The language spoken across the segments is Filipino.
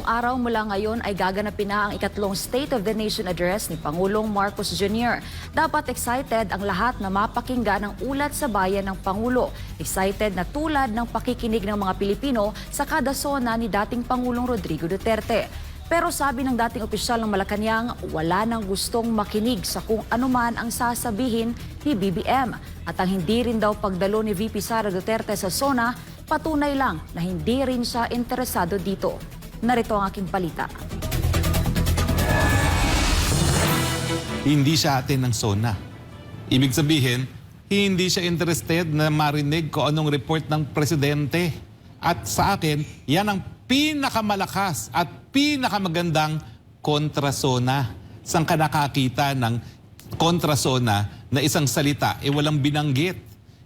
Tatlong araw mula ngayon ay gaganapin na ang ikatlong State of the Nation Address ni Pangulong Marcos Jr. Dapat excited ang lahat na mapakinggan ang ulat sa bayan ng Pangulo. Excited na tulad ng pakikinig ng mga Pilipino sa kada sona ni dating Pangulong Rodrigo Duterte. Pero sabi ng dating opisyal ng Malacanang, wala nang gustong makinig sa kung anuman ang sasabihin ni BBM. At ang hindi rin daw pagdalo ni VP Sara Duterte sa SONA, patunay lang na hindi rin siya interesado dito. Narito ang aking balita. Hindi siya atin ng SONA. Ibig sabihin, hindi siya interested na marinig kung anong report ng presidente. At sa akin, yan ang pinakamalakas at pinakamagandang kontrasona. Saan ka nakakita ng kontrasona na isang salita, walang binanggit.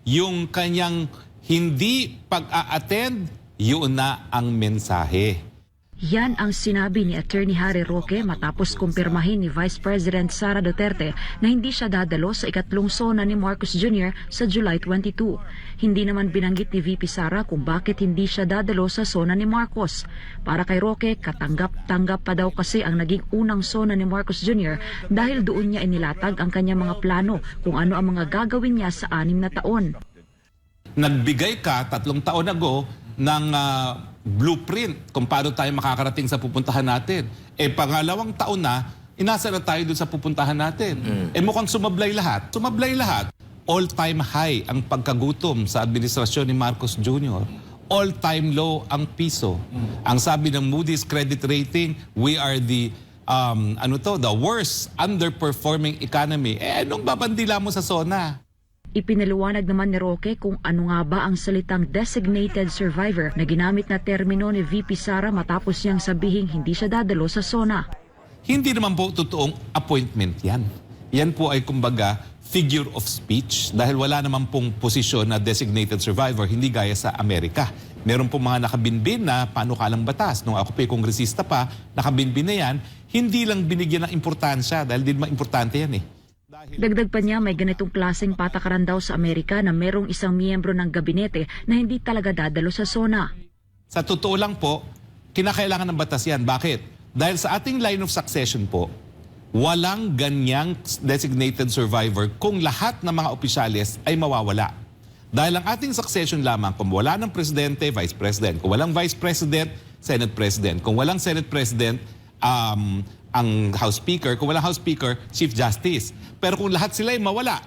Yung kanyang hindi pag-a-attend, yun na ang mensahe. Yan ang sinabi ni Attorney Harry Roque matapos kumpirmahin ni Vice President Sara Duterte na hindi siya dadalo sa ikatlong SONA ni Marcos Jr. sa July 22. Hindi naman binanggit ni VP Sara kung bakit hindi siya dadalo sa SONA ni Marcos. Para kay Roque, katanggap-tanggap pa daw kasi ang naging unang SONA ni Marcos Jr. dahil doon niya inilatag ang kanyang mga plano kung ano ang mga gagawin niya sa 6 na taon. Nagbigay ka 3 taon ago ng blueprint kung paano tayo makakarating sa pupuntahan natin. Pangalawang taon na, inasa na tayo doon sa pupuntahan natin. Mukhang sumablay lahat. Sumablay lahat. All-time high ang pagkagutom sa administrasyon ni Marcos Jr. All-time low ang piso. Ang sabi ng Moody's credit rating, we are the the worst underperforming economy. Anong babandila mo sa SONA? Ipinaliwanag naman ni Roque kung ano nga ba ang salitang designated survivor na ginamit na termino ni VP Sara matapos niyang sabihing hindi siya dadalo sa SONA. Hindi naman po totoong appointment yan. Yan po ay kumbaga figure of speech dahil wala naman pong posisyon na designated survivor, hindi gaya sa Amerika. Meron pong mga nakabinbin na panukalang batas. Nung ako pa kongresista pa, nakabinbin na yan, hindi lang binigyan ng importansya dahil din importante yan eh. Dagdag pa niya, may ganitong klaseng patakaran daw sa Amerika na merong isang miyembro ng gabinete na hindi talaga dadalo sa SONA. Sa totoo lang po, kinakailangan ng batas yan. Bakit? Dahil sa ating line of succession po, walang ganyang designated survivor kung lahat ng mga opisyales ay mawawala. Dahil ang ating succession lamang, kung wala ng presidente, vice president. Kung walang vice president, senate president. Kung walang senate president, ang House Speaker, kung walang House Speaker, Chief Justice. Pero kung lahat sila ay mawala,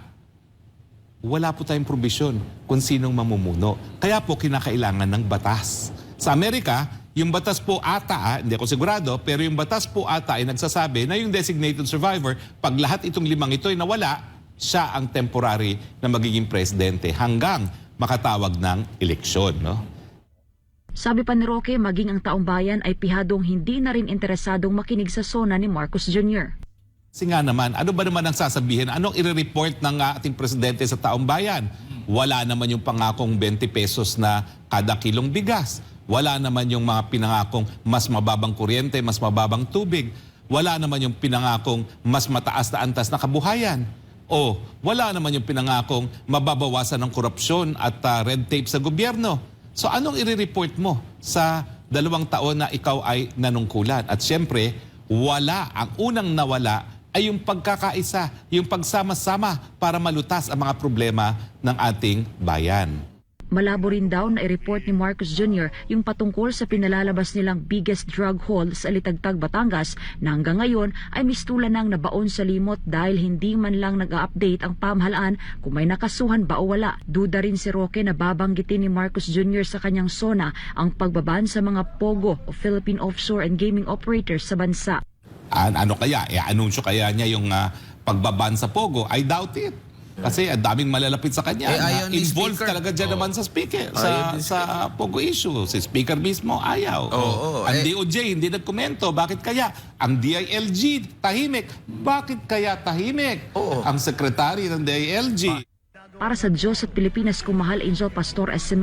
wala po tayong probisyon kung sinong mamumuno. Kaya po kinakailangan ng batas. Sa Amerika, yung batas po ata, hindi ako sigurado, pero yung batas po ata ay nagsasabi na yung designated survivor, pag lahat itong 5 ito ay nawala, siya ang temporary na magiging presidente hanggang makatawag ng eleksyon, no? Sabi pa ni Roque, maging ang taong bayan ay pihadong hindi na rin interesadong makinig sa SONA ni Marcos Jr. Kasi nga naman, ano ba naman ang sasabihin? Anong i-report ng ating presidente sa taong bayan? Wala naman yung pangakong 20 pesos na kada kilong bigas. Wala naman yung mga pinangakong mas mababang kuryente, mas mababang tubig. Wala naman yung pinangakong mas mataas na antas na kabuhayan. O wala naman yung pinangakong mababawasan ng korupsyon at red tape sa gobyerno. So anong i-report mo sa 2 taon na ikaw ay nanungkulan? At siyempre, ang unang nawala ay yung pagkakaisa, yung pagsama-sama para malutas ang mga problema ng ating bayan. Malabo rin daw na i-report ni Marcos Jr. yung patungkol sa pinalalabas nilang biggest drug haul sa Alitagtag, Batangas na hanggang ngayon ay mistulan ng nabaon sa limot dahil hindi man lang nag-update ang pamahalaan kung may nakasuhan ba o wala. Duda rin si Roque na babanggitin ni Marcos Jr. sa kanyang SONA ang pagbaban sa mga POGO o Philippine Offshore and Gaming Operators sa bansa. Ano kaya? Anunsyo kaya niya yung pagbaban sa POGO? I doubt it. Kasi ang daming malalapit sa kanya. Involved talaga dyan naman sa speaker, sa POGO issue. Si speaker mismo, ayaw. Ang DOJ, hindi nagkomento. Bakit kaya? Ang DILG, tahimik. Bakit kaya tahimik? Ang sekretary ng DILG. Para sa Diyos at Pilipinas, Kumahal Angel Pastor S.